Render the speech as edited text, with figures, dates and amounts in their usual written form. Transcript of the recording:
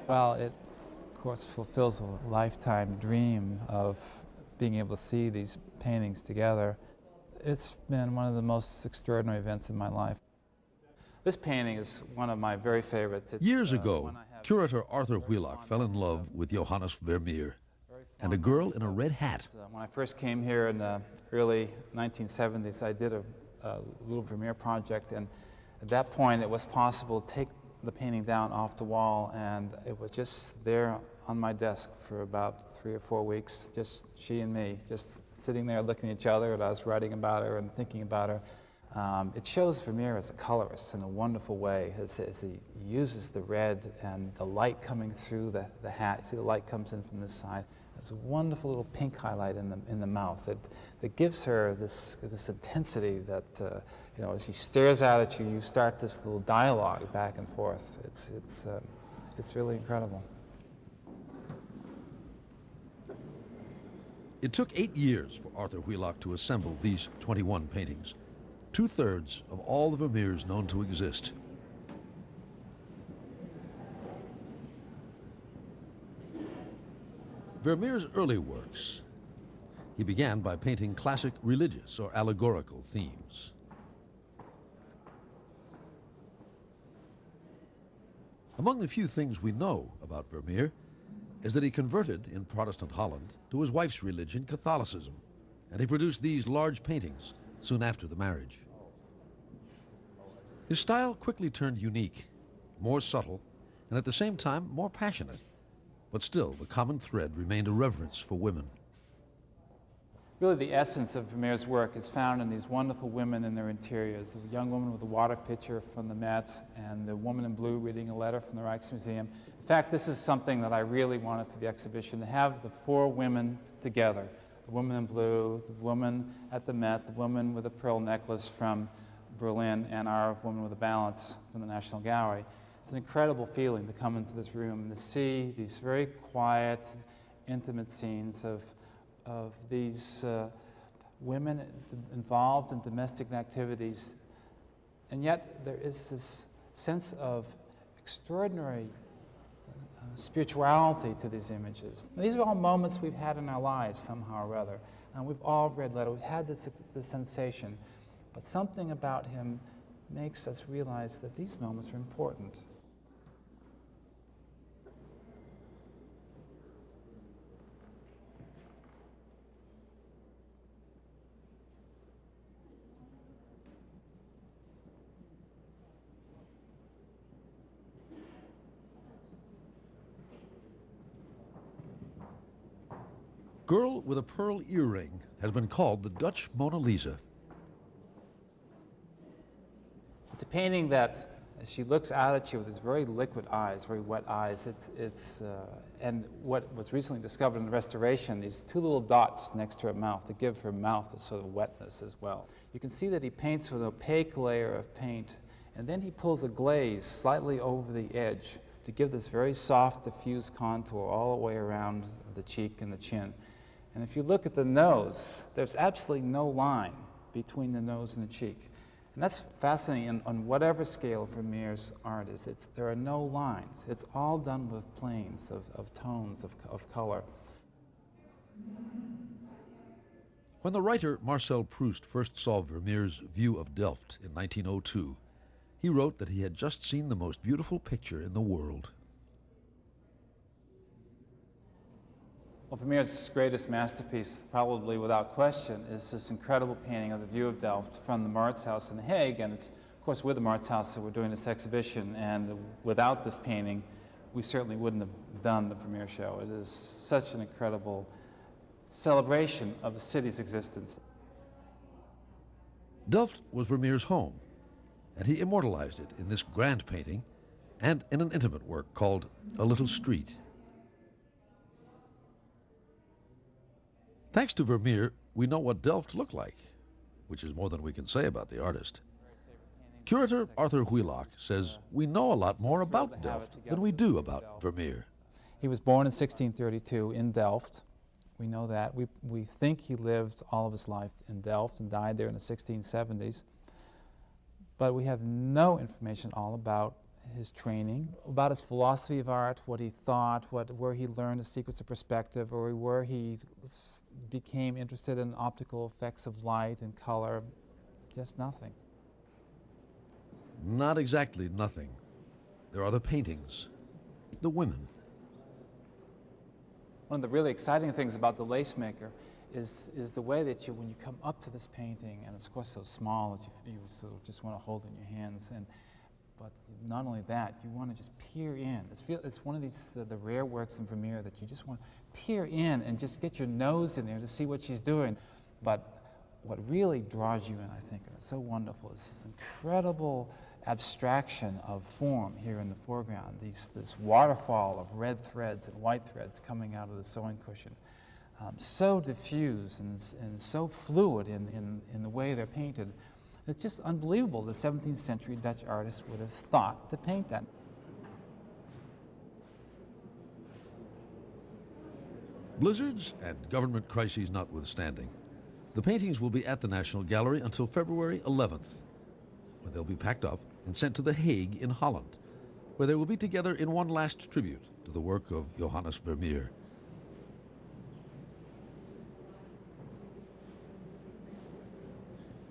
Well, it, of course, fulfills a lifetime dream of being able to see these paintings together. It's been one of the most extraordinary events in my life. This painting is one of my very favorites. Years ago, Curator Arthur Wheelock fell in love with Johannes Vermeer and a girl in a red hat. When I first came here in the early 1970s, I did a little Vermeer project, and at that point it was possible to take the painting down off the wall, and it was just there on my desk for about 3 or 4 weeks, just she and me, just sitting there looking at each other, and I was writing about her and thinking about her. It shows Vermeer as a colorist in a wonderful way, as he uses the red and the light coming through the hat. You see the light comes in from this side. There's a wonderful little pink highlight in the mouth that gives her this intensity that, you know, as she stares out at you, you start this little dialogue back and forth. It's really incredible. It took 8 years for Arthur Wheelock to assemble these 21 paintings, 2/3 of all the Vermeers known to exist. Vermeer's early works. He began by painting classic religious or allegorical themes. Among the few things we know about Vermeer is that he converted in Protestant Holland to his wife's religion, Catholicism, and he produced these large paintings soon after the marriage. His style quickly turned unique, more subtle, and at the same time more passionate. But still, the common thread remained a reverence for women. Really, the essence of Vermeer's work is found in these wonderful women in their interiors. The young woman with a water pitcher from the Met, and the woman in blue reading a letter from the Rijksmuseum. In fact, this is something that I really wanted for the exhibition, to have the 4 women together. The woman in blue, the woman at the Met, the woman with a pearl necklace from Berlin, and our woman with a balance from the National Gallery. It's an incredible feeling to come into this room and to see these very quiet, intimate scenes of these women involved in domestic activities. And yet there is this sense of extraordinary spirituality to these images. And these are all moments we've had in our lives somehow or other. And we've all read letters, we've had this sensation. But something about him makes us realize that these moments are important. Girl with a pearl earring has been called the Dutch Mona Lisa. It's a painting that, as she looks out at you with these very liquid eyes, very wet eyes, and what was recently discovered in the restoration, these 2 little dots next to her mouth that give her mouth a sort of wetness as well. You can see that he paints with an opaque layer of paint, and then he pulls a glaze slightly over the edge to give this very soft, diffuse contour all the way around the cheek and the chin. And if you look at the nose, there's absolutely no line between the nose and the cheek. And that's fascinating on whatever scale Vermeer's art is. There are no lines. It's all done with planes of tones, of color. When the writer Marcel Proust first saw Vermeer's View of Delft in 1902, he wrote that he had just seen the most beautiful picture in the world. Well, Vermeer's greatest masterpiece, probably without question, is this incredible painting of the View of Delft from the Mauritshuis in The Hague. And it's, of course, with the Mauritshuis that we're doing this exhibition. And without this painting, we certainly wouldn't have done the Vermeer show. It is such an incredible celebration of the city's existence. Delft was Vermeer's home, and he immortalized it in this grand painting and in an intimate work called A Little Street. Thanks to Vermeer, we know what Delft looked like, which is more than we can say about the artist. Curator Arthur Wheelock says we know a lot more about Delft than we do about Vermeer. He was born in 1632 in Delft. We know that. We think he lived all of his life in Delft and died there in the 1670s. But we have no information all about his training, about his philosophy of art, what he thought, where he learned the secrets of perspective, or where he became interested in optical effects of light and color. Just nothing. Not exactly nothing. There are the paintings, the women. One of the really exciting things about the lace maker is the way that when you come up to this painting, and it's of course so small that you sort of just want to hold it in your hands, but not only that, you want to just peer in. It's one of these the rare works in Vermeer that you just want to peer in and just get your nose in there to see what she's doing. But what really draws you in, I think, and it's so wonderful, is this incredible abstraction of form here in the foreground. This waterfall of red threads and white threads coming out of the sewing cushion. So diffuse and so fluid in the way they're painted. It's just unbelievable the 17th century Dutch artist would have thought to paint that. Blizzards and government crises notwithstanding, the paintings will be at the National Gallery until February 11th, when they'll be packed up and sent to The Hague in Holland, where they will be together in one last tribute to the work of Johannes Vermeer.